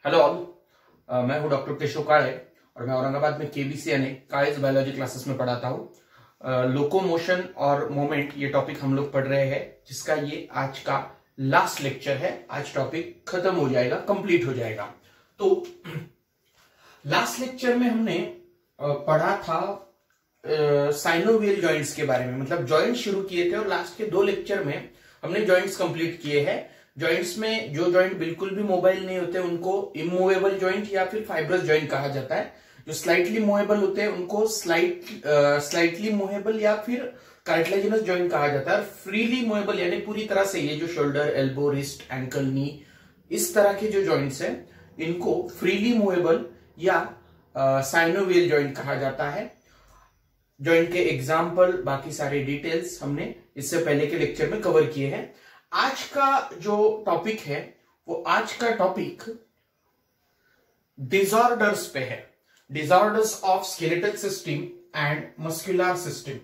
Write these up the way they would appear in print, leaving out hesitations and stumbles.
Hello all, मैं हूं doctor Keshav काळे और मैं औरंगाबाद में केबीसी यानी काइज बायोलॉजी क्लासेस में पढ़ाता हूं। लोकोमोशन और मोमेंट ये टॉपिक हम लोग पढ़ रहे हैं, जिसका ये आज का लास्ट लेक्चर है। आज टॉपिक खत्म हो जाएगा, कंप्लीट हो जाएगा। तो लास्ट लेक्चर में हमने पढ़ा था साइनोवियल जॉइंट्स के बारे में, मतलब जॉइंट शुरू किए थे और लास्ट के 2 लेक्चर में हमने जॉइंट्स कंप्लीट किए हैं। जॉइंट्स में जो जॉइंट बिल्कुल भी मोबाइल नहीं होते उनको इमूवेबल जॉइंट या फिर फाइब्रस जॉइंट कहा जाता है। जो स्लाइटली मूवेबल होते हैं उनको स्लाइटली मूवेबल या फिर कार्टिलेजिनस जॉइंट कहा जाता है। फ्रीली मूवेबल यानी पूरी तरह से, ये जो शोल्डर, एल्बो, रिस्ट, एंकल, नी, इस तरह के जो जॉइंट्स हैं इनको फ्रीली मूवेबल या साइनोवियल जॉइंट कहा जाता है। जॉइंट के एग्जाम्पल, बाकी सारे डिटेल्स हमने इससे पहले के लेक्चर में कवर किए हैं। आज का जो टॉपिक है वो आज का टॉपिक डिसऑर्डर्स पे है। Disorders of skeletal system and muscular system.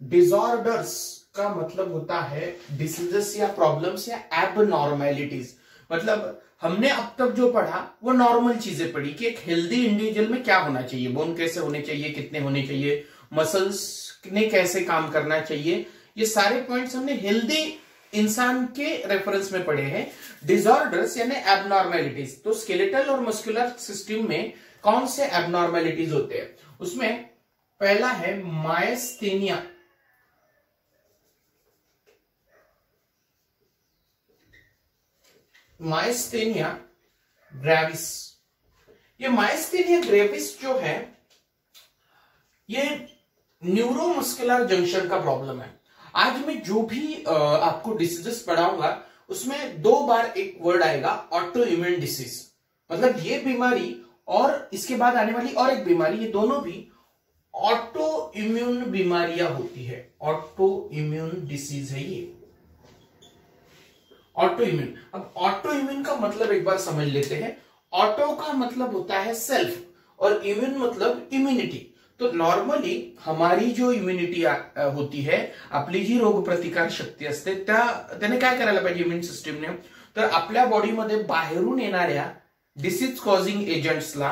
Disorders का मतलब होता है डिसीजेस या प्रॉब्लम्स या एबनॉर्मेलिटीज। मतलब हमने अब तक जो पढ़ा वो नॉर्मल चीजें पढ़ी कि एक हेल्दी इंडिविजुअल में क्या होना चाहिए, बोन कैसे होने चाहिए, कितने होने चाहिए, मसल्स ने कैसे काम करना चाहिए, ये सारे पॉइंट्स हमने हेल्दी इंसान के रेफरेंस में पढ़े हैं। डिसऑर्डर्स यानी एबनॉर्मेलिटीज, तो स्केलेटल और मस्कुलर सिस्टम में कौन से एबनॉर्मेलिटीज होते हैं? उसमें पहला है मायस्थेनिया। Myasthenia gravis. ये मायस्थेनिया ग्रेविस जो है ये न्यूरोमस्कुलर जंक्शन का प्रॉब्लम है। आज मैं जो भी आपको डिसीजेस पढ़ाऊंगा उसमें 2 बार एक वर्ड आएगा, ऑटो इम्यून डिसीज। मतलब ये बीमारी और इसके बाद आने वाली और एक बीमारी, ये दोनों भी ऑटो इम्यून बीमारियां होती है। ऑटो इम्यून डिसीज है ये, ऑटो इम्यून। अब ऑटो इम्यून का मतलब एक बार समझ लेते हैं। ऑटो का मतलब होता है सेल्फ और इम्यून मतलब इम्यूनिटी। तो नॉर्मली हमारी जो इम्युनिटी होती है, आपली जी रोग प्रतिकार शक्ती असते त्याने काय करायला पाहिजे इम्युन सिस्टीमने, तर आपल्या बॉडीमध्ये बाहेरून येणाऱ्या डिसीज कॉजिंग एजंट्सला,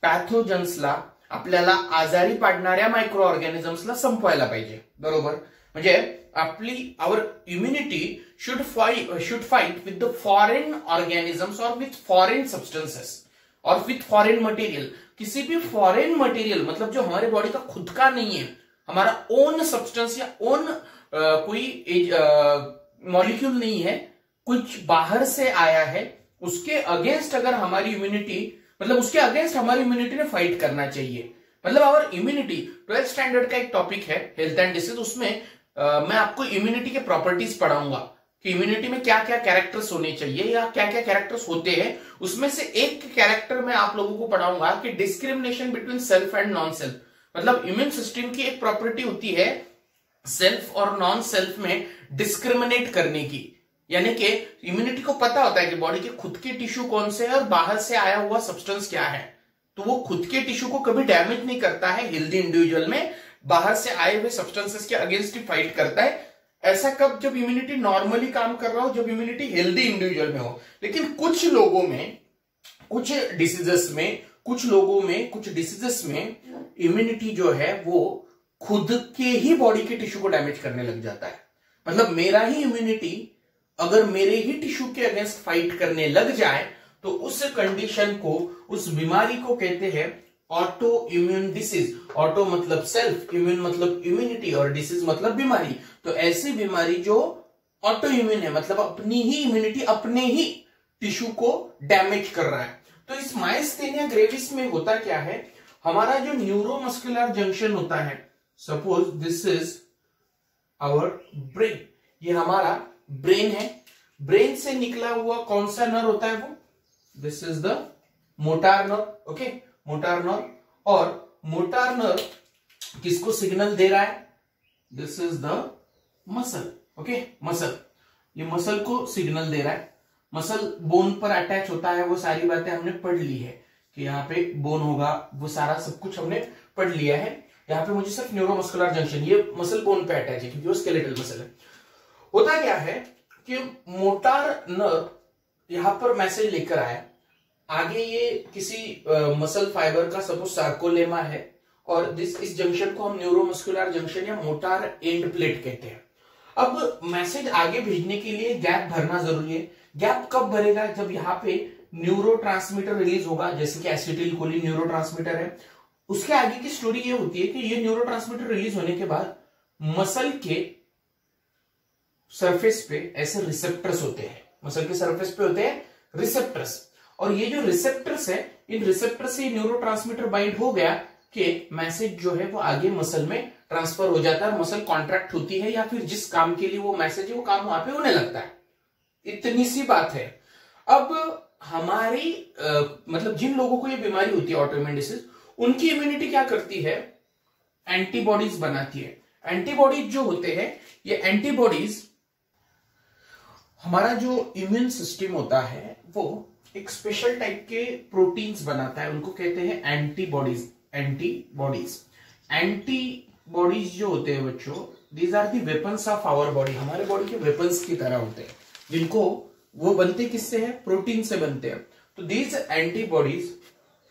पॅथोजन्सला, आपल्याला आजारी पाडणाऱ्या मायक्रो ऑर्गॅनिझम्सला संपवायला पाहिजे, बरोबर? म्हणजे आपली our immunity should fight with the foreign organisms और विथ फॉरेन सब्सटेंसेस और विथ फॉरेन मटेरियल। किसी भी फॉरेन मटेरियल मतलब जो हमारे बॉडी का खुद का नहीं है, हमारा ओन सब्सटेंस या ओन कोई मॉलिक्यूल नहीं है, कुछ बाहर से आया है, उसके अगेंस्ट अगर हमारी इम्यूनिटी, मतलब उसके अगेंस्ट हमारी इम्यूनिटी ने फाइट करना चाहिए। मतलब आवर इम्यूनिटी 12th स्टैंडर्ड का एक टॉपिक है हेल्थ एंड डिसीज, उसमें मैं आपको इम्यूनिटी के प्रॉपर्टीज पढ़ाऊंगा कि इम्यूनिटी में क्या क्या कैरेक्टर्स होने चाहिए या क्या क्या कैरेक्टर्स होते हैं। उसमें से एक कैरेक्टर मैं आप लोगों को पढ़ाऊंगा कि discrimination between self and non self. मतलब इम्यून सिस्टम की एक प्रॉपर्टी होती है सेल्फ और नॉन सेल्फ में डिस्क्रिमिनेट करने की, यानी कि इम्यूनिटी को पता होता है कि बॉडी के खुद के टिश्यू कौन से है और बाहर से आया हुआ सब्सटेंस क्या है, तो वो खुद के टिश्यू को कभी डैमेज नहीं करता है। हेल्दी इंडिविजुअल में बाहर से आए हुए सब्सटेंसेस के अगेंस्ट ही फाइट करता है। ऐसा कब? जब इम्यूनिटी नॉर्मली काम कर रहा हो, जब इम्यूनिटी हेल्दी इंडिविजुअल में हो। लेकिन कुछ लोगों में, कुछ डिसीजेस में, कुछ डिसीजेस में इम्यूनिटी जो है वो खुद के ही बॉडी के टिश्यू को डैमेज करने लग जाता है। मतलब मेरा ही इम्यूनिटी अगर मेरे ही टिश्यू के अगेंस्ट फाइट करने लग जाए तो उस कंडीशन को, उस बीमारी को कहते हैं ऑटो इम्यून डिसीज। ऑटो मतलब सेल्फ, इम्यून मतलब इम्यूनिटी और डिसीज मतलब बीमारी। तो ऐसी बीमारी जो ऑटो इम्यून है, मतलब अपनी ही इम्यूनिटी अपने ही टिश्यू को डैमेज कर रहा है। तो इस मायस्थेनिया ग्रेविस में होता क्या है, हमारा जो न्यूरोमस्कुलर जंक्शन होता है, suppose this is our brain, ये हमारा ब्रेन है। ब्रेन से निकला हुआ कौन सा नर्व होता है वो? This is the motor nerve. Okay, motor nerve. और मोटार नर्व किसको सिग्नल दे रहा है? This is the muscle. Okay, muscle, ये मसल को सिग्नल दे रहा है। मसल बोन पर अटैच होता है, वो सारी बातें हमने पढ़ ली है कि यहाँ पे बोन होगा, वो सारा सब कुछ हमने पढ़ लिया है। यहाँ पे मुझे सिर्फ न्यूरोमस्कुलर जंक्शन, ये मसल बोन पे अटैच है क्योंकि वो स्केलेटल मसल है। होता क्या है कि मोटार नर्व यहां पर मैसेज लेकर आया, आगे ये किसी मसल फाइबर का सपोज सार्कोलेमा है और इस जंक्शन को हम न्यूरोमस्कुलर जंक्शन या मोटार एंड प्लेट कहते हैं। अब मैसेज आगे भेजने के लिए गैप भरना जरूरी है। गैप कब भरेगा? जब यहाँ पे न्यूरोट्रांसमीटर रिलीज होगा, जैसे कि एसिटिल कोलिन न्यूरोट्रांसमीटर है। उसके आगे की स्टोरी ये होती है कि ये न्यूरोट्रांसमीटर रिलीज होने के बाद मसल के सरफेस पे ऐसे रिसेप्टर्स होते हैं, मसल के सरफेस पे होते हैं रिसेप्टर्स, और ये जो रिसेप्टर्स है, इन रिसेप्टर से न्यूरोट्रांसमीटर बाइंड हो गया कि मैसेज जो है वो आगे मसल में ट्रांसफर हो जाता है, मसल कॉन्ट्रैक्ट होती है, या फिर जिस काम के लिए वो मैसेज है वो काम वहां पे होने लगता है। इतनी सी बात है। अब हमारी मतलब जिन लोगों को ये बीमारी होती है ऑटोइम्यून डिसीज, उनकी इम्यूनिटी क्या करती है? एंटीबॉडीज बनाती है। एंटीबॉडीज जो होते हैं, ये एंटीबॉडीज, हमारा जो इम्यून सिस्टम होता है वो एक स्पेशल टाइप के प्रोटीन्स बनाता है, उनको कहते हैं एंटीबॉडीज। एंटीबॉडीज एंटीबॉडीज जो होते हैं बच्चों, these are the weapons of our body, हमारे बॉडी के वेपन्स की तरह होते हैं, जिनको वो बनते किससे है? प्रोटीन से बनते हैं। तो these antibodies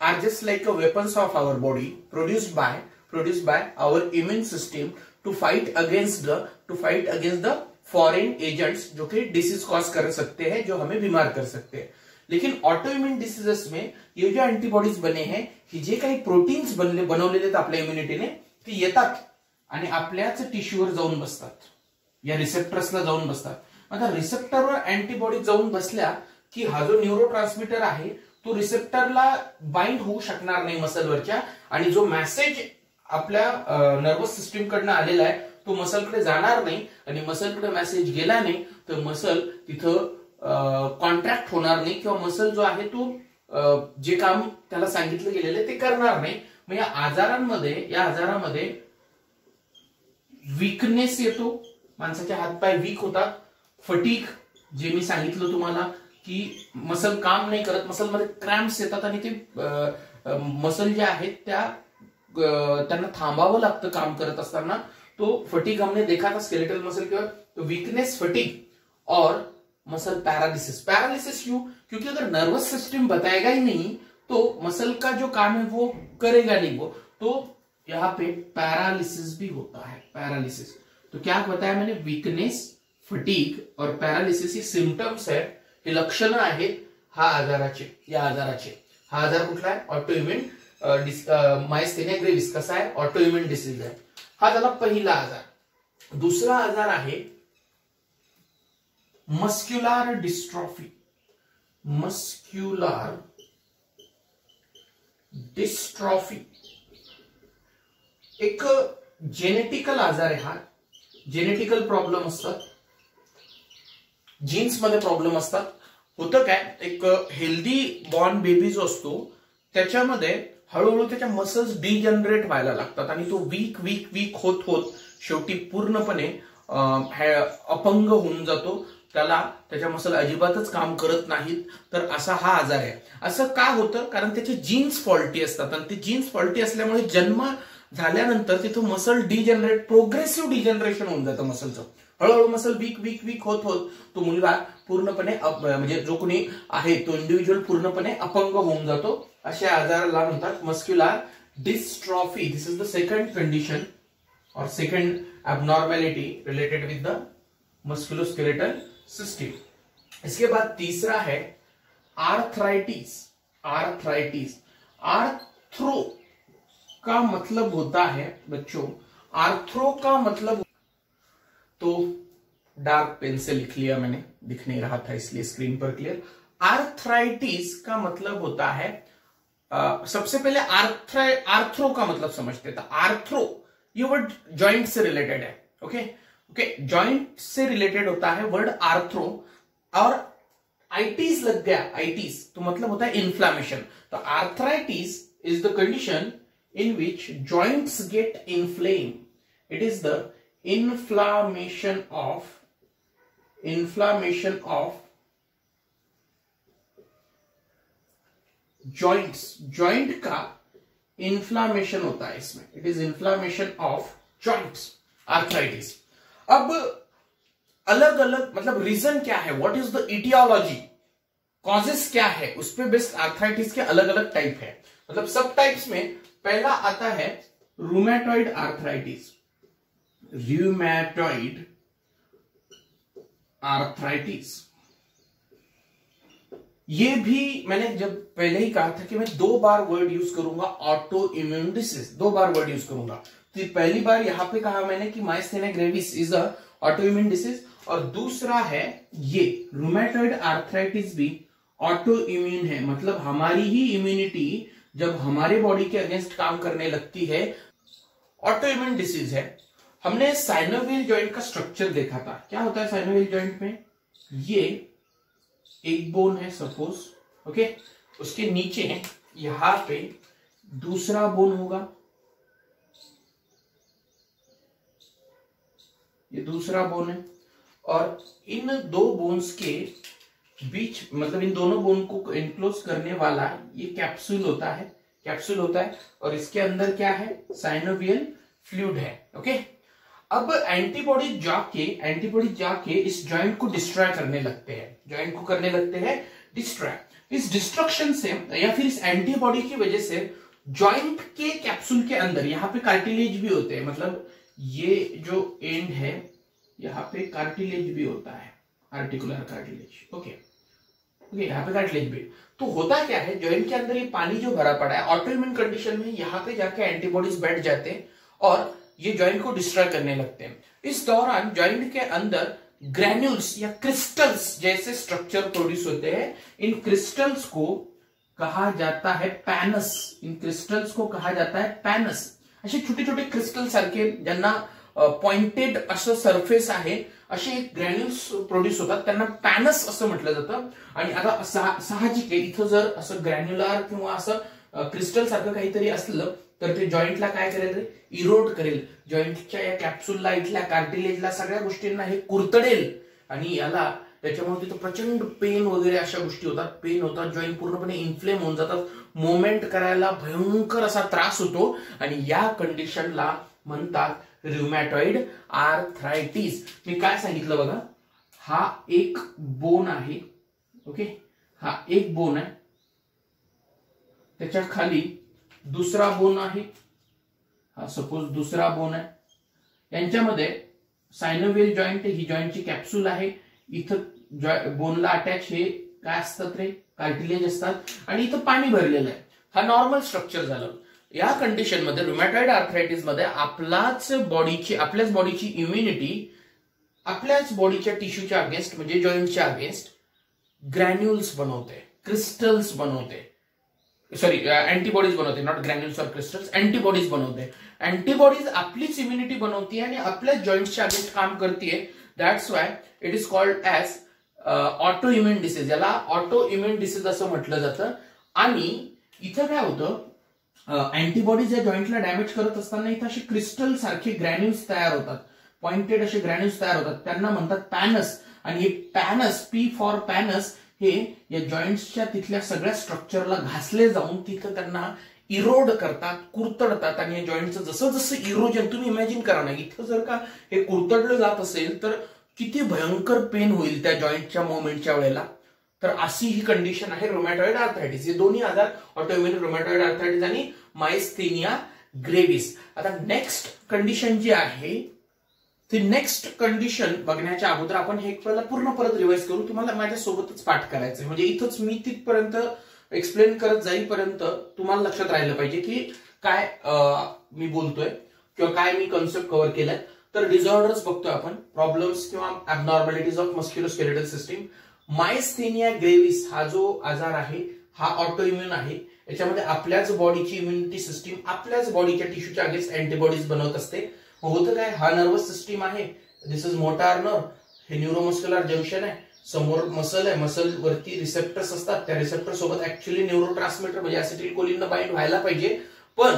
are just like a weapons of our body produced by our immune system to fight against the foreign agents जो कि डिसीज कॉज कर सकते हैं, जो हमें बीमार कर सकते हैं। लेकिन ऑटोइम्यून डिसीजेस में ये जो अँटीबॉडीज बने हैं, ही जे काही प्रोटीन्स बनवलेले आपल्या इम्युनिटीने, ते येतात आणि आपल्याच टिश्यूवर जाऊन बसतात, या रिसेप्टर्सला जाऊन बसतात। आता रिसेप्टरवर अँटीबॉडीज जाऊन बसल्या की हा जो न्यूरोट्रांसमीटर आहे तो रिसेप्टरला बाइंड होऊ शकणार नाही मसलवरच्या, आणि जो मेसेज आपल्या नर्वस सिस्टम कडनं आलेला आहे तो मसलकडे जाणार नाही, आणि मसलकडे मेसेज गेला नाही तर मसल तिथं कॉन्ट्रॅक्ट होणार नाही, किंवा मसल जो आहे तो जे काम त्याला सांगितलं गेलेलं ते करणार नाही। मग या आजारामध्ये वीकनेस येतो, माणसाचे हातपाय वीक होतात, फटीग, जे मी सांगितलं तुम्हाला की मसल काम नाही करत, मसलमध्ये क्रॅम्प्स येतात, आणि ते मसल जे आहेत त्यांना थांबावं लागतं काम करत असताना। तो फटीग हमने देखा था स्केलेटल मसल के, तो वीकनेस, फटीग और मसल पैरालिसिस क्यों? क्योंकि अगर नर्वस सिस्टम बताएगा ही नहीं तो मसल का जो काम है वो करेगा नहीं वो, तो यहाँ पे पैरालिसिस भी होता है। पैरालिसिस, तो क्या बताया मैंने? वीकनेस, फटीग और पैरालिसिस ही सिम्टम्स है, हे लक्षणं आहेत हा आजाराचे। हा आजार कुठला आहे? ऑटोइम्यून मायस्थेनिया ग्रेव्हिस कसा आहे? ऑटोइम्यून डिसीज आहे। हा झाला पहिला आजार। दुसरा आजार आहे मस्क्युलर डिस्ट्रॉफी। मस्क्युलर डिस्ट्रॉफी एक जेनेटिकल आजार आहे हा। जेनेटिकल प्रॉब्लेम असतात, जीन्स मध्ये प्रॉब्लेम असतात। होतं काय, एक हेल्दी बॉर्न बेबी जो असतो त्याच्यामध्ये हळूहळू त्याच्या मसल्स डिजनरेट व्हायला लागतात, आणि तो वीक होत शेवटी पूर्णपणे अपंग होऊन जातो, त्याच्या मसल अजिबातच काम करत नाहीत। तर असा हा आजार आहे। असं का होतं? कारण त्याचे जीन्स फॉल्टी असतात, आणि ते जीन्स फॉल्टी असल्यामुळे जन्म झाल्यानंतर तिथं मसल डिजनरेट, प्रोग्रेसिव्ह डिजनरेशन होऊन जातं मसलचं। हळूहळू मसल वीक होत तो मुलगा पूर्णपणे म्हणजे जो कोणी आहे तो इंडिव्हिज्युअल पूर्णपणे अपंग होऊन जातो। अशा आजाराला म्हणतात muscular dystrophy. This is the second condition और second abnormality related with the musculoskeletal system. इसके बाद तीसरा है आर्थराइटिस। आर्थ्रो का मतलब होता है बच्चों, आर्थ्रो का मतलब, तो डार्क पेन से लिख लिया मैंने, दिख नहीं रहा था इसलिए स्क्रीन पर क्लियर। आर्थराइटिस का मतलब होता है, सबसे पहले आर्थ्रो का मतलब समझते थे। आर्थ्रो ये वर्ड जॉइंट से रिलेटेड है। ओके, जॉइंट से रिलेटेड होता है वर्ड आर्थ्रो, और आइटिस लग गया, आइटिस तो मतलब होता है इन्फ्लामेशन। तो arthritis is the condition in which joints get inflamed. It is the inflammation of joints। joint का inflammation होता है इसमें। It is inflammation of joints, arthritis। अब अलग अलग मतलब रीजन क्या है, what is the aetiology, causes क्या है, उस पे बेस्ड आर्थराइटिस के अलग अलग टाइप है। मतलब सब टाइप्स में पहला आता है रूमेटॉइड आर्थराइटिस। रूमेटॉइड आर्थराइटिस, ये भी मैंने जब पहले ही कहा था कि मैं 2 बार वर्ड यूज करूंगा, ऑटो इम्यून डिसीज, 2 बार वर्ड यूज करूंगा। तो पहली बार यहां पे कहा मैंने कि myasthenia gravis is a autoimmune disease, और दूसरा है ये रूमेटॉइड आर्थराइटिस भी ऑटो इम्यून है। मतलब हमारी ही इम्यूनिटी जब हमारे बॉडी के अगेंस्ट काम करने लगती है, ऑटो इम्यून डिसीज है। हमने साइनोवियल जॉइंट का स्ट्रक्चर देखा था। क्या होता है साइनोवियल जॉइंट में, ये एक बोन है सपोज, ओके, उसके नीचे यहां पे दूसरा बोन होगा, ये दूसरा बोन है, और इन 2 बोन्स के बीच, मतलब इन दोनों बोन को इनक्लोज करने वाला ये कैप्सूल होता है, कैप्सूल होता है, और इसके अंदर क्या है, साइनोवियल फ्लूइड है, ओके। अब एंटीबॉडी जाके इस जॉइंट को डिस्ट्रॉय करने लगते हैं, जॉइंट को करने लगते हैं डिस्ट्रॉय। इस डिस्ट्रक्शन से या फिर इस एंटीबॉडी की वजह से जॉइंट के कैप्सूल के अंदर यहाँ पे कार्टिलेज भी होते हैं, मतलब ये जो एंड है यहाँ पे कार्टिलेज भी होता है, आर्टिकुलर कार्टिलेज, ओके, यहाँ पे कार्टिलेज भी। तो होता क्या है, जॉइंट के अंदर ये पानी जो भरा पड़ा है, ऑटो इम्यून कंडीशन में यहाँ पे जाके एंटीबॉडीज बैठ जाते हैं और ये जॉइंट को डिस्ट्रॉय करने लगते हैं। इस दौरान जॉइंट के अंदर ग्रैन्यूल्स या क्रिस्टल्स जैसे स्ट्रक्चर प्रोड्यूस होते हैं। इन क्रिस्टल्स को कहा जाता है पॅनस, इन क्रिस्टल्स को कहा जाता है पॅनस। असे छोटे छोटे क्रिस्टल सारखे ज्यांना पॉइंटेड असं सरफेस आहे, असे ग्रॅन्युल्स प्रोड्यूस होतात, त्यांना पॅनस असं म्हटलं जातं। आणि आता साहजिक आहे, इथं जर असं ग्रॅन्युलर किंवा असं क्रिस्टल सारखं काहीतरी असलं तर ते जॉइंटला काय करेल, इरोड करेल, जॉइंटच्या या कॅप्सूलला, इथल्या कार्टिलेजला, सगळ्या गोष्टींना हे कुरतडेल, आणि याला त्याच्यामुळे तिथं प्रचंड पेन वगैरे अशा गोष्टी होतात, पेन होतात, जॉइंट पूर्णपणे इन्फ्लेम होऊन जातात, मुवमेंट करायला भयंकर असा त्रास होतो, आणि या कंडिशनला म्हणतात रूमॅटॉइड आर्थरायटिस। मी काय सांगितलं बघा, हा एक बोन आहे, ओके, हा एक बोन आहे, त्याच्या खाली दुसरा बोन आहे, हा सपोज दुसरा बोन आहे, यांच्यामध्ये सायनोवियल जॉइंट, ही जॉइंटची कॅप्सूल आहे, इथं बोनला अटॅच हे काय असतात रे, कार्टिलेज असतात, आणि इथं पाणी भरलेलं आहे। हा नॉर्मल स्ट्रक्चर झालं। या कंडिशन मध्ये रूमॅटॉइड आर्थरायटिस मध्ये आपल्याच बॉडीची इम्युनिटी आपल्याच बॉडीच्या टिश्यूच्या अगेन्स्ट, म्हणजे जॉइंटच्या अगेन्स्ट ग्रॅन्युल्स बनवते, क्रिस्टल्स बनवते, सॉरी अँटीबॉडीज बनवते, नॉट ग्रॅन्युल्स और क्रिस्टल्स, अँटीबॉडीज बनवते। अँटीबॉडीज आपलीच इम्युनिटी बनवते आणि आपल्याच जॉइंट्सच्या अगेन्स्ट काम करते। That's why it is called as auto immune disease, याला ऑटो इम्युन डिसीज असं म्हटलं जातं। आणि इथं काय होतं, अँटीबॉडीज या जॉइंटला डॅमेज करत असताना इथं असे क्रिस्टल सारखे ग्रॅन्युल्स तयार होतात, पॉइंटेड असे ग्रॅन्युल्स तयार होतात, त्यांना म्हणतात पॅनस। आणि हे पॅनस, पी फॉर पॅनस, हे या जॉइंट्सच्या तिथल्या सगळ्या स्ट्रक्चरला घासले जाऊन तिथं त्यांना इरोड करतात, कुरतडतात, आणि या जॉइंटचं जसं जसं इरोजन, तुम्ही इमॅजिन करा ना, इथं जर का हे कुरतडलं जात असेल तर किती भयंकर पेन होईल त्या जॉइंटच्या मुवमेंटच्या वेळेला। तर अशी ही कंडिशन आहे रूमॅटॉइड आर्थरायटिस। हे दोन्ही आजार, ऑटोइम्युन रूमॅटॉइड आर्थरायटिस आणि मायस्थेनिया ग्रेव्हिस। आता नेक्स्ट कंडिशन जी आहे, ती नेक्स्ट कंडिशन बघण्याच्या अगोदर आपण हे पूर्ण परत रिवाइज करू। तुम्हाला माझ्या सोबतच पाठ करायचंय, म्हणजे इथंच मी तिथपर्यंत एक्सप्लेन करत जाईपर्यंत तुम्हाला लक्षात राहिलं पाहिजे की काय मी बोलतोय किंवा काय मी कन्सेप्ट कव्हर केलाय। तर डिसऑर्डर्स बघतोय आपण, प्रॉब्लेम्स किंवा ॲबनॉर्मॅलिटीज ऑफ मस्क्युलोस्केलेटल सिस्टीम। मायस्थेनिया ग्रेव्हिस हा जो आजार आहे हा ऑटोइम्युन आहे। याच्यामध्ये आपल्याच बॉडीची इम्युनिटी सिस्टीम आपल्याच बॉडीच्या टिश्यूच्या अगेन्स्ट अँटीबॉडीज बनवत असते। होतं काय, हा नर्वस सिस्टीम आहे, दिस इज मोटार नर्व, हे न्यूरोमस्क्युलर जंक्शन आहे, समोर मसल आहे, मसल वरती रिसेप्टर्स असतात, त्या रिसेप्टर सोबत ऍक्च्युअली न्यूरोट्रान्समीटर म्हणजे ऍसिटिलकोलिन बाइंड व्हायला पाहिजे, पण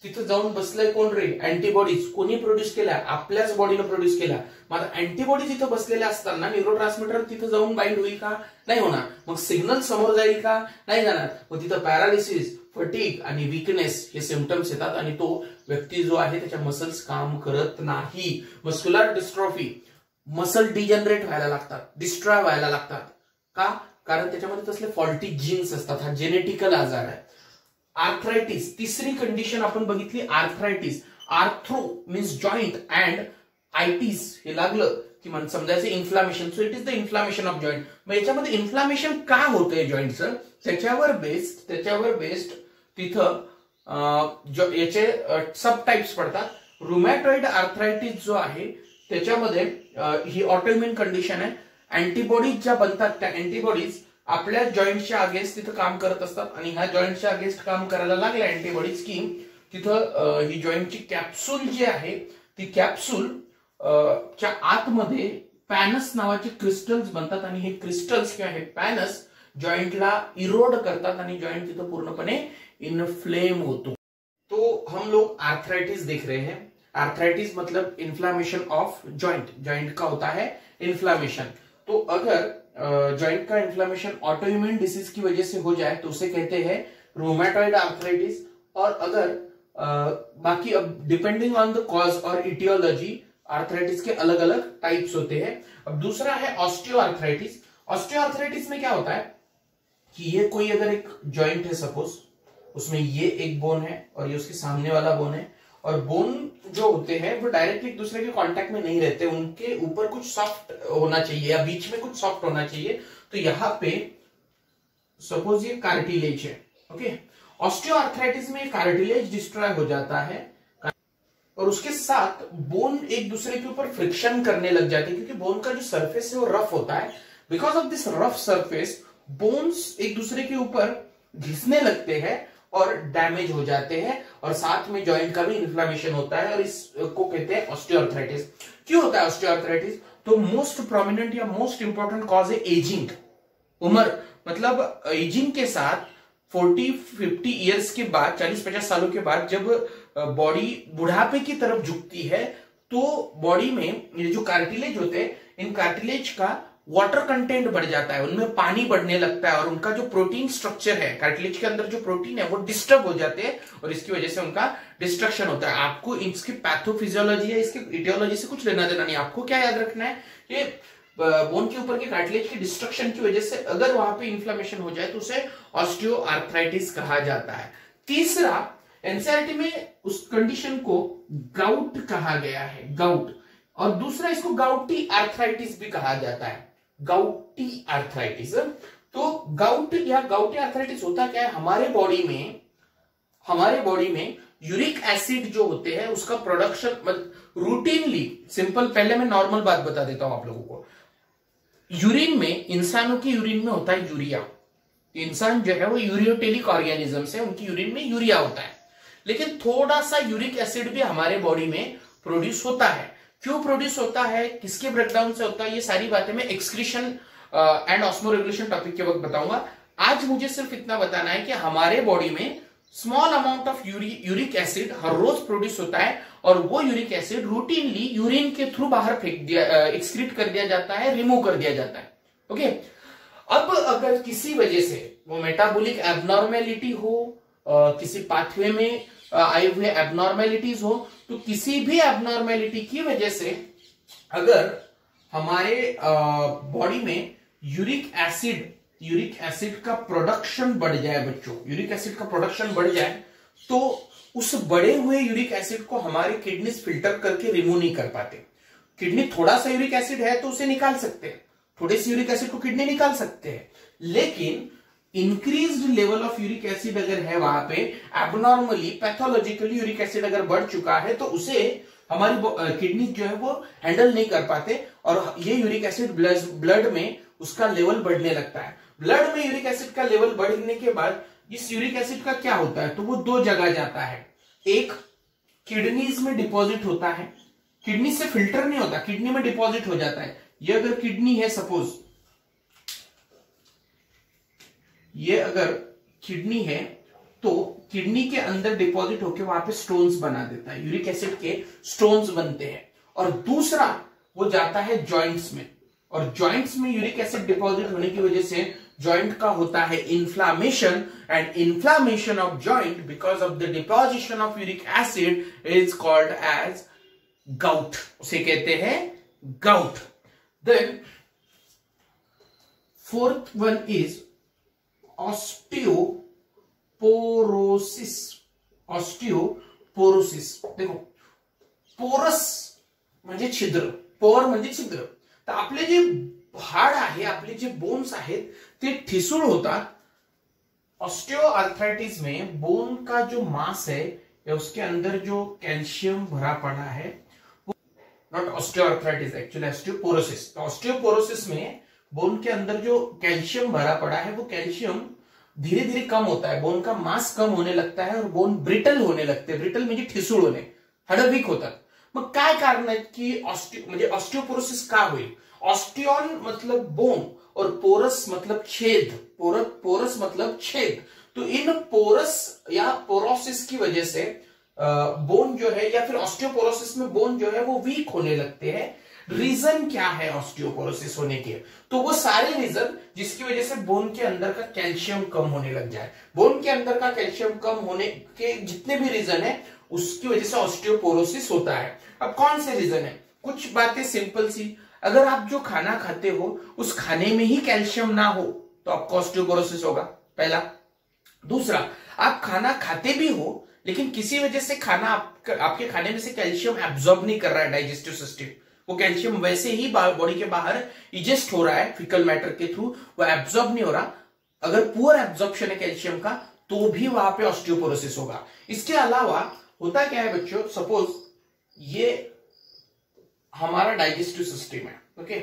तिथं जाऊन बसलंय कोण रे, अँटीबॉडीज। कोणी प्रोड्यूस केल्या, आपल्याच बॉडीने प्रोड्यूस केल्या। मग अँटीबॉडीज इथं बसलेल्या असताना न्यूरोट्रान्समीटर तिथं जाऊन बाइंड होईल का, नाही होणार। मग सिग्नल समोर जाईल का, नाही जाणार। मग तिथं पॅरालिसिस, फटीग आणि वीकनेस हे सिम्पटम्स येतात, आणि तो व्यक्ती जो आहे त्याच्या मसल्स काम करत नाही। मस्क्युलर डिस्ट्रॉफी, मसल डिजनरेट व्हायला लागतात, डिस्ट्रॉय व्हायला लागतात। का, कारण त्याच्यामध्ये तसले फॉल्टी जीन्स असतात, हा जेनेटिकल आजार आहे. आर्थरायटिस, तिसरी कंडिशन आपण बघितली arthritis. Arthro means joint and itis हे लागलं की मन समजायचं inflammation. So it is the inflammation of joint. मग याच्यामध्ये इन्फ्लामेशन का होतंय जॉईंटचं, त्याच्यावर बेस्ड तिथं याचे सब टाइप्स पडतात. रुमॅटॉइड आर्थरायटिस जो आहे त्याच्यामध्ये ही ऑटोइम्युन कंडिशन आहे. अँटीबॉडीज ज्या बनतात त्या अँटीबॉडीज आपल्या जॉईंटच्या अगेन्स्ट तिथं काम करत असतात आणि ह्या जॉईंटच्या अगेन्स्ट काम करायला लागल्या अँटीबॉडीज की तिथं ही जॉईंटची कॅप्सूल जी आहे ती कॅप्सूल च्या आतमध्ये पॅनस नावाचे क्रिस्टल्स बनतात आणि हे क्रिस्टल्स किंवा हे पॅनस जॉइंटला इरोड करतात आणि जॉइंट तिथं पूर्णपणे इन्फ्लेम होतो. तो हम लोग आर्थराइटिस देख रहे हैं. आर्थराइटिस मतलब इन्फ्लामेशन ऑफ जॉइंट. जॉइंट का होता है इन्फ्लामेशन. तो अगर जॉइंट का इन्फ्लामेशन ऑटोइम्यून डिसीज की वजह से हो जाए तो उसे कहते हैं रूमेटॉइड आर्थराइटिस. और अगर बाकी अब डिपेंडिंग ऑन द कॉज और इटियोलॉजी आर्थराइटिस के अलग अलग टाइप्स होते हैं. अब दूसरा है ऑस्टियोआर्थराइटिस. ऑस्टियोआर्थराइटिस में क्या होता है कि ये कोई अगर एक जॉइंट है सपोज, उसमें ये एक बोन है और ये उसके सामने वाला बोन है, और बोन जो होते हैं वो डायरेक्टली एक दूसरे के कांटेक्ट में नहीं रहते, उनके ऊपर कुछ सॉफ्ट होना चाहिए या बीच में कुछ सॉफ्ट होना चाहिए. तो यहां पे सपोज ये कार्टिलेज है. ओके, ऑस्टियोआर्थराइटिस में कार्टिलेज डिस्ट्रॉय हो जाता है और उसके साथ बोन एक दूसरे के ऊपर फ्रिक्शन करने लग जाती है क्योंकि बोन का जो सरफेस है वो रफ होता है. Because of this rough surface bones एक दूसरे के ऊपर घिसने लगते हैं और डैमेज हो जाते हैं और साथ में जॉइंट का भी इन्फ्लामेशन होता है और इसको कहते हैं ऑस्टियोआर्थराइटिस. क्यों होता है ऑस्टियोआर्थराइटिस? तो मोस्ट प्रोमिनेंट या मोस्ट इंपॉर्टेंट कॉज है एजिंग. उम्र मतलब एजिंग के साथ 40-50 ईयर्स के बाद, 40-50 सालों के बाद जब बॉडी बुढ़ापे की तरफ झुकती है तो बॉडी में ये जो कार्टिलेज होते हैं इन कार्टिलेज का वाटर कंटेंट बढ़ जाता है, उनमें पानी बढ़ने लगता है और उनका जो प्रोटीन स्ट्रक्चर है, कार्टिलेज के अंदर जो प्रोटीन है वो डिस्टर्ब हो जाते हैं और इसकी वजह से उनका डिस्ट्रक्शन होता है. आपको इसकी पैथोफिजियोलॉजी है, इसके इटियोलॉजी से कुछ लेना देना नहीं. आपको क्या याद रखना है, ये बोन के ऊपर के कार्टिलेज के डिस्ट्रक्शन की वजह से अगर वहां पे इन्फ्लेमेशन हो जाए तो उसे ऑस्टियोआर्थराइटिस कहा जाता है. तीसरा, एनसीईआरटी में उस कंडीशन को गाउट कहा गया है, गाउट. और दूसरा इसको गाउटी आर्थराइटिस भी कहा जाता है, गाउटी आर्थराइटिस. तो गाउट या गाउटी आर्थराइटिस होता क्या है, हमारे बॉडी में यूरिक एसिड जो होते हैं उसका प्रोडक्शन रूटीनली, सिंपल, पहले मैं नॉर्मल बात बता देता हूं आप लोगों को. यूरिन में, इंसानों की यूरिन में होता है यूरिया. इंसान जो है वो यूरियोटेलिक ऑर्गेनिज्म है, उनकी यूरिन में यूरिया होता है. लेकिन थोड़ा सा यूरिक एसिड भी हमारे बॉडी में प्रोड्यूस होता है. क्यों प्रोड्यूस होता है, किसके ब्रेकडाउन से होता है, ये सारी बातें मैं एक्सक्रीशन एंड ऑस्मोरेगुलेशन टॉपिक के वक्त बताऊंगा. आज मुझे सिर्फ इतना बताना है कि हमारे बॉडी में small amount of uric acid हर रोज प्रोड्यूस होता है और वो यूरिक एसिड रूटीनली यूरिन के थ्रू बाहर फेंक दिया, एक्सक्रीट कर दिया जाता है, रिमूव कर दिया जाता है. ओके, अब अगर किसी वजह से वो मेटाबॉलिक एबनॉर्मेलिटी हो, किसी पाथवे में आए हुए एबनॉर्मेलिटीज हो, तो किसी भी एबनॉर्मेलिटी की वजह से अगर हमारे बॉडी में यूरिक एसिड का प्रोडक्शन बढ़ जाए, बच्चों, यूरिक एसिड का प्रोडक्शन बढ़ जाए तो उस बढ़े हुए यूरिक एसिड को हमारे किडनीज फिल्टर करके रिमूव नहीं कर पाते. किडनी थोड़ा सा यूरिक एसिड है तो उसे निकाल सकते हैं, थोड़े से यूरिक एसिड को किडनी निकाल सकते हैं, लेकिन increased level of uric acid अगर है वहां पे, एबनॉर्मली पैथोलॉजिकली यूरिक एसिड अगर बढ़ चुका है तो उसे हमारी किडनी जो है वो हैंडल नहीं कर पाते और ये यूरिक एसिड ब्लड में उसका लेवल बढ़ने लगता है. ब्लड में यूरिक एसिड का लेवल बढ़ने के बाद इस यूरिक एसिड का क्या होता है, तो वो दो जगह जाता है. एक किडनीज में डिपॉजिट होता है, किडनी से फिल्टर नहीं होता, किडनी में डिपॉजिट हो जाता है. ये अगर किडनी है सपोज, ये अगर किडनी है तो किडनी के अंदर डिपॉजिट होकर वहां पे स्टोन्स बना देता है, यूरिक एसिड के स्टोन्स बनते हैं. और दूसरा वो जाता है जॉइंट्स में और जॉइंट्स में यूरिक एसिड डिपॉजिट होने की वजह से जॉइंट का होता है inflammation and inflammation of joint because of the deposition of uric acid is called as gout, उसे कहते हैं gout. Then fourth one is osteoporosis. Osteoporosis, देखो पोरस म्हणजे छिद्र, पोर म्हणजे छिद्र, तर आपले जे हाड आहे, आपले जे बोन्स आहेत ते ठिसूळ होतात। ऑस्टियोआर्थराइटिस में बोन का जो मांस है या उसके अंदर जो कैल्शियम भरा पड़ा है, नॉट ऑस्टियोआर्थराइटिस, एक्चुअली ऑस्टियोपोरोसिस। तो ऑस्टियोपोरोसिस में बोन के अंदर जो कैल्शियम भरा पड़ा है वो कैल्शियम धीरे धीरे कम होता है, बोन का मास कम होने लगता है और बोन ब्रिटल होने लगते हैं। ब्रिटल म्हणजे ठिसूळ होणे, हाड वीक होतात। मग काय कारण आहे की ऑस्टियोपोरोसिस का होईल? ऑस्टियॉन मतलब बोन और पोरस मतलब छेद, पोरस मतलब छेद। तो इन पोरस या पोरोसिस की वजह से बोन जो है, या फिर ऑस्टियोपोरोसिस में बोन जो है वो वीक होने लगते हैं। रीजन क्या है ऑस्टियोपोरोसिस होने के? तो वो सारे रीजन जिसकी वजह से बोन के अंदर का कैल्शियम कम होने लग जाए, बोन के अंदर का कैल्शियम कम होने के जितने भी रीजन है उसकी वजह से ऑस्टियोपोरोसिस होता है। अब कौन से रीजन है? कुछ बातें सिंपल सी, अगर आप जो खाना खाते हो उस खाने में ही कैल्शियम ना हो तो आपको ऑस्टियोपोरोसिस होगा, पहला। दूसरा, आप खाना खाते भी हो लेकिन किसी वजह से खाना आपके खाने में से कैल्शियम एब्जॉर्ब नहीं कर रहा है डाइजेस्टिव सिस्टम, वो कैल्शियम वैसे ही बॉडी के बाहर इजेस्ट हो रहा है फीकल मैटर के थ्रू, वो एब्जॉर्ब नहीं हो रहा। अगर पुअर एब्जॉर्प्शन है कैल्शियम का तो भी वहां पे ऑस्टियोपोरोसिस होगा। इसके अलावा होता क्या है बच्चों, सपोज ये हमारा डाइजेस्टिव सिस्टम है, ओके,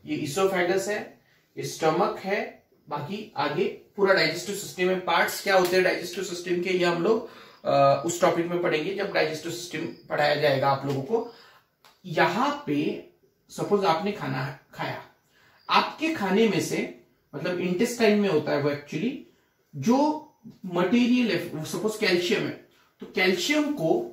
ये इसोफेगस है, ये स्टमक है, बाकी आगे पूरा डाइजेस्टिव सिस्टम है। पार्ट्स क्या होते हैं डाइजेस्टिव सिस्टम के, ये हम लोग उस टॉपिक में पढ़ेंगे जब डाइजेस्टिव सिस्टम पढ़ाया जाएगा आप लोगों को। यहां पे सपोज आपने खाना खाया, आपके खाने में से मतलब इंटेस्टाइन में होता है वो एक्चुअली जो मटेरियल है, सपोज कैल्शियम है, तो कैल्शियम को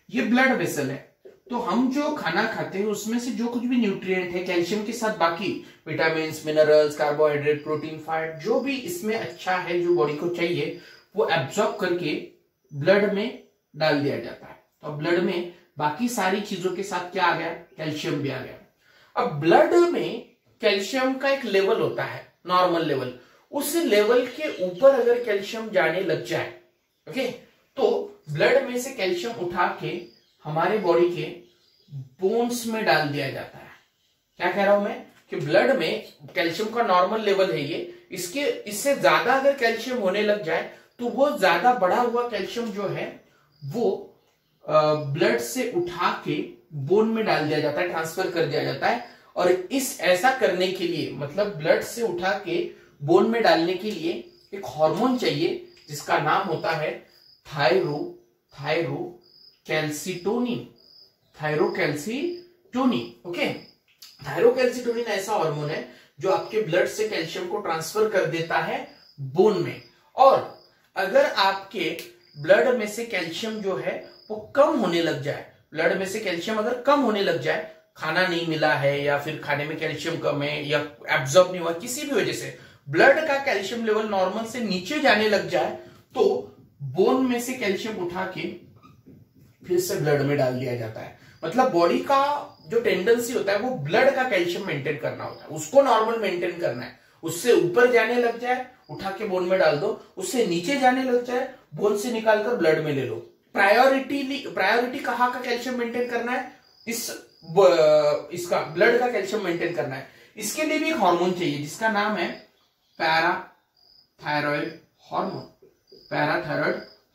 ये ब्लड वेसल है, तो हम जो खाना खाते हैं उसमें से जो कुछ भी न्यूट्रिएंट है कैल्शियम के साथ बाकी vitamin, minerals, carbohydrate, protein, fat, जो भी इसमें अच्छा है जो बॉडी को चाहिए वो एब्जॉर्ब करके ब्लड में डाल दिया जाता है। तो ब्लड में बाकी सारी चीजों के साथ क्या आ गया? कैल्शियम भी आ गया। अब ब्लड में कैल्शियम का एक लेवल होता है, नॉर्मल लेवल, उस लेवल के ऊपर अगर कैल्शियम जाने लग जाए, ओके, तो ब्लड में से कैल्शियम उठा के हमारे बॉडी के बोन्स में डाल दिया जाता है। क्या कह रहा हूं मैं कि ब्लड में कैल्शियम का नॉर्मल लेवल है ये, इससे ज्यादा अगर कैल्शियम होने लग जाए तो वो ज्यादा बढ़ा हुआ कैल्शियम जो है वो ब्लड से उठा के बोन में डाल दिया जाता है, ट्रांसफर कर दिया जाता है। और ऐसा करने के लिए, मतलब ब्लड से उठा के बोन में डालने के लिए एक हार्मोन चाहिए जिसका नाम होता है थायरोकैल्सिटोनिन। ओके, थायरोकैल्सिटोनिन ऐसा हार्मोन है जो आपके ब्लड से कैल्शियम को ट्रांसफर कर देता है बोन में। और अगर आपके ब्लड में से कैल्शियम जो है वो कम होने लग जाए, ब्लड में से कैल्शियम अगर कम होने लग जाए, खाना नहीं मिला है या फिर खाने में कैल्शियम कम है या एब्जॉर्ब नहीं हुआ, किसी भी वजह से ब्लड का कैल्शियम लेवल नॉर्मल से नीचे जाने लग जाए, तो बोन में से कैल्शियम उठा के फिर से ब्लड में डाल दिया जाता है। मतलब बॉडी का जो टेंडेंसी होता है वो ब्लड का कैल्शियम मेंटेन करना होता है, उसको नॉर्मल मेंटेन करना है। उससे ऊपर जाने लग जाए उठा के बोन में डाल दो, उससे नीचे जाने लग जाए बोन से निकालकर ब्लड में ले लो। प्रायोरिटी कहाँ का कैल्शियम मेंटेन करना है? इसका ब्लड का कैल्शियम मेंटेन करना है। इसके लिए भी एक हार्मोन चाहिए जिसका नाम है पैराथायरॉयड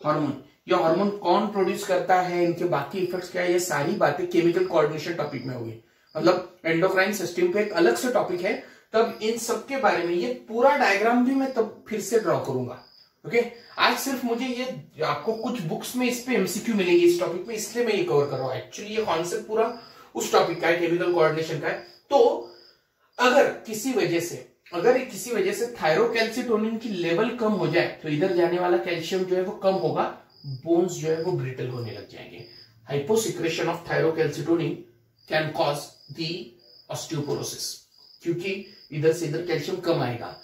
हार्मोन। ये हार्मोन कौन प्रोड्यूस करता है, इनके बाकी इफेक्ट्स क्या है, ये सारी बातें केमिकल कोऑर्डिनेशन टॉपिक में होगी। मतलब एंडोक्राइन सिस्टम पे एक अलग से टॉपिक है, तब इन सब के बारे में ये पूरा डायग्राम भी मैं तब फिर से ड्रॉ करूंगा। ओके, आज सिर्फ मुझे ये आपको कुछ बुक्स में इस पे एमसीक्यू मिलेगी इस टॉपिक में, इसलिए मैं ये कवर कर रहा हूं। एक्चुअली ये कॉन्सेप्ट पूरा उस टॉपिक का है, केमिकल कोऑर्डिनेशन का है। तो अगर किसी वजह से थायरोकैल्सिटोनिन की लेवल कम हो जाए तो इधर जाने वाला कैल्शियम जो है वो कम होगा, बोन्स जो है वो ब्रिटल होने लग जाएंगे। Hyposecretion of thyrocalcitonin can cause the osteoporosis, क्योंकि इधर से इधर कैल्शियम कम आएगा।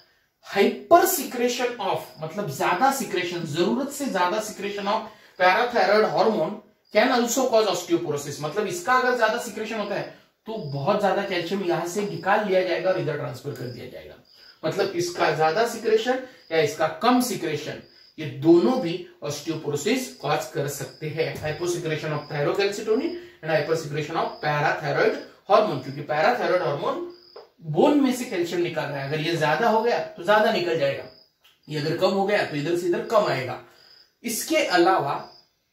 हाइपर सिक्रेशन ऑफ मतलब ज्यादा सिक्रेशन, जरूरत से ज्यादा secretion of parathyroid hormone can also cause osteoporosis. मतलब इसका अगर ज्यादा सिक्रेशन होता है तो बहुत ज्यादा कैल्शियम यहां से निकाल लिया जाएगा और इधर ट्रांसफर कर दिया जाएगा। मतलब इसका ज्यादा सिक्रेशन या इसका कम सिक्रेशन, ये दोनों भी ऑस्टियोपोरोसिस कॉज कर सकते हैं। Hyposecretion of thyrocalcitonin and hyper secretion of parathyroid hormone, क्योंकि पैराथायरॉइड हार्मोन बोन में से कैल्शियम निकाल रहा है। अगर ये ज्यादा हो गया तो ज्यादा निकल जाएगा, ये अगर कम हो गया तो इधर से इधर कम आएगा। इसके अलावा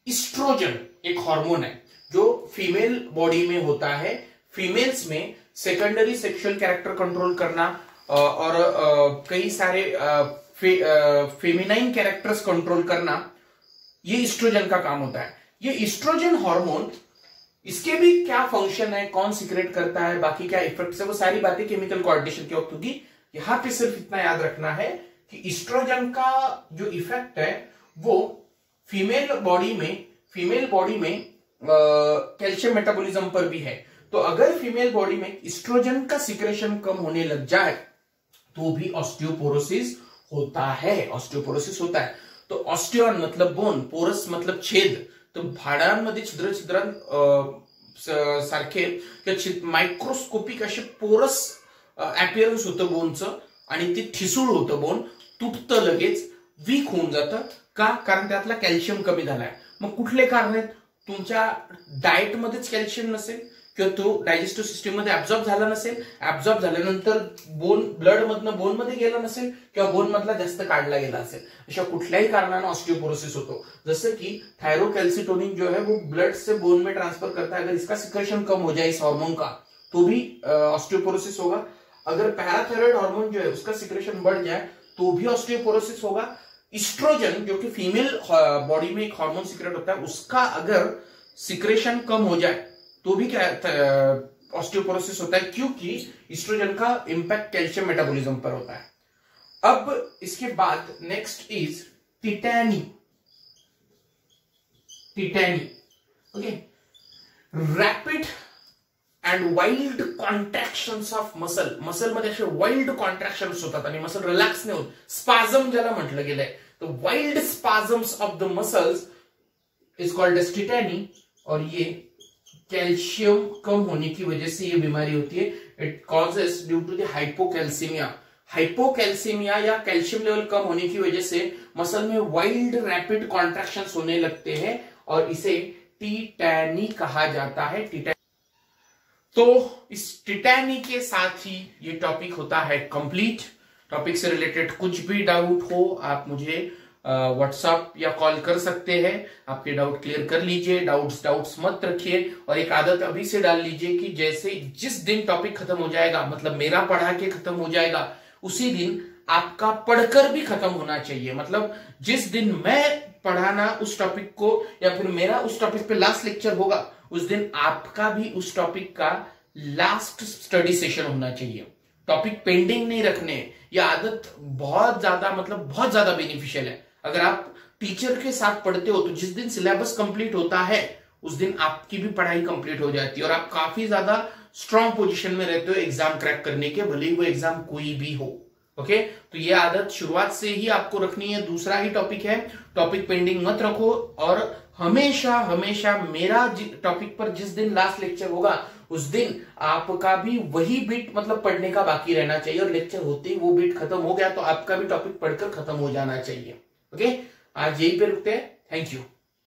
इस्ट्रोजन एक हार्मोन है जो फीमेल बॉडी में होता है। फीमेल्स में सेकेंडरी सेक्सुअल कैरेक्टर कंट्रोल करना और कई सारे फेमिनाइन कैरेक्टर्स कंट्रोल करना, ये इस्ट्रोजन का काम होता है। ये इस्ट्रोजन हार्मोन, इसके भी क्या फंक्शन है, कौन सीक्रेट करता है, बाकी क्या इफेक्ट्स है, वो सारी बातें केमिकल कोऑर्डिनेशन के वक्त होगी। यहां पे सिर्फ इतना याद रखना है कि इस्ट्रोजन का जो इफेक्ट है वो फीमेल बॉडी में कैल्शियम मेटाबॉलिज्म पर भी है। तो अगर फीमेल बॉडी में इस्ट्रोजन का सिक्रेशन कम होने लग जाए तो भी ऑस्टियोपोरोसिस होता है। तो ऑस्टियॉन मतलब बोन, पोरस मतलब छेद, तो भाडांमध्ये छिद्रां सारखे मायक्रोस्कोपिक असे पोरस अपीयरन्स होतं बोनचं आणि ते ठिसूळ होतं, बोन तुटतं, लगेच वीक होऊन जातं का, कारण त्यातला कॅल्शियम कमी झालाय। मग कुठले कारण आहेत, तुमच्या डाएट मध्येच कॅल्शियम नसेल किंवा तो डायजेस्टिव्ह सिस्टीम मध्ये ऍब्झॉर्ब झाला नसेल, ऍब्झॉर्ब झाल्यानंतर बोन ब्लड मधनं बोन मध्ये गेला नसेल किंवा बोन मधला जास्त काढला गेला असेल, अशा कुठल्याही कारणाने ऑस्टियोपोरोसिस होतो। जैसे कि थायरोकैल्सिटोनिन जो है वो ब्लड से बोन में ट्रांसफर करता है, अगर इसका सिक्रेशन कम हो जाए इस हार्मोन का तो भी ऑस्टियोपोरोसिस होगा। अगर पैराथायरॉइड हार्मोन जो है उसका सिक्रेशन बढ़ जाए तो भी ऑस्टियोपोरोसिस होगा। इस्ट्रोजन जो कि फीमेल बॉडी में एक हार्मोन सिक्रेट होता है, उसका अगर सिक्रेशन कम हो जाए तो भी क्या ऑस्टियोपोरोसिस होता है, क्योंकि इस्ट्रोजन का इंपैक्ट कैल्शियम मेटाबॉलिज्म पर होता है। अब इसके बाद next is tetany. Okay, rapid and wild contractions of muscle मध्ये असे वाइल्ड कॉन्ट्रॅक्शन्स होतात आणि मसल रिलॅक्स नाही होत, स्पाझम ज्याला म्हटलं गेलंय। तो wild spasms of the muscles is called as tetany, और ये कैल्शियम कम होने की वजह से ये बीमारी होती है। It causes due to the hypocalcaemia या कैल्शियम लेवल कम होने की वजह से मसल में वाइल्ड रैपिड कॉन्ट्रैक्शंस होने लगते हैं और इसे टिटैनी कहा जाता है। तो इस टिटैनी के साथ ही ये टॉपिक होता है कंप्लीट। टॉपिक से रिलेटेड कुछ भी डाउट हो आप मुझे व्हाट्सएप या कॉल कर सकते हैं, आपके डाउट क्लियर कर लीजिए। डाउट्स मत रखिए, और एक आदत अभी से डाल लीजिए कि जैसे जिस दिन टॉपिक खत्म हो जाएगा, मतलब मेरा पढ़ा के खत्म हो जाएगा, उसी दिन आपका पढ़कर भी खत्म होना चाहिए। मतलब जिस दिन मैं पढ़ाना उस टॉपिक को या फिर मेरा उस टॉपिक पे लास्ट लेक्चर होगा, उस दिन आपका भी उस टॉपिक का लास्ट स्टडी सेशन होना चाहिए। टॉपिक पेंडिंग नहीं रखने, यह आदत बहुत ज्यादा बेनिफिशियल है। अगर आप टीचर के साथ पढ़ते हो तो जिस दिन सिलेबस कंप्लीट होता है उस दिन आपकी भी पढ़ाई कंप्लीट हो जाती है और आप काफी ज्यादा स्ट्रांग पोजीशन में रहते हो एग्जाम क्रैक करने के, भले ही वो एग्जाम कोई भी हो। ओके, तो ये आदत शुरुआत से ही आपको रखनी है। दूसरा ही टॉपिक है, टॉपिक पेंडिंग मत रखो, और हमेशा मेरा टॉपिक पर जिस दिन लास्ट लेक्चर होगा उस दिन आपका भी वही बीट मतलब पढ़ने का बाकी रहना चाहिए, और लेक्चर होते ही वो बीट खत्म हो गया तो आपका भी टॉपिक पढ़कर खत्म हो जाना चाहिए। ओके, आज यही पे रुकते हैं। Thank you.